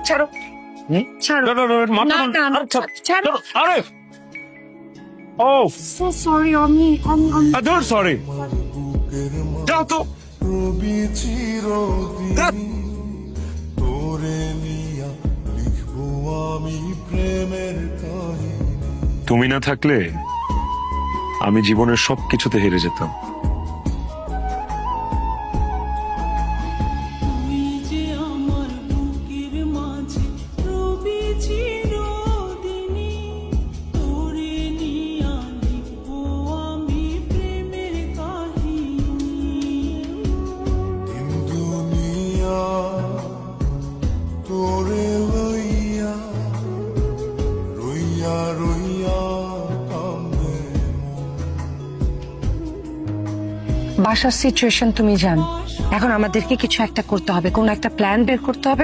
ছাড়ো ছাড়ো না, না, না, ছাড়ো। আরে ও So sorry, আমি আদর সরি যাও তো ধ্যাৎ। তুমি না থাকলে আমি জীবনের সবকিছুতে হেরে যেতাম। বাসার সিচুয়েশন তুমি জানো। এখন আমাদেরকে কিছু একটা করতে হবে, কোন একটা প্ল্যান বের করতে হবে।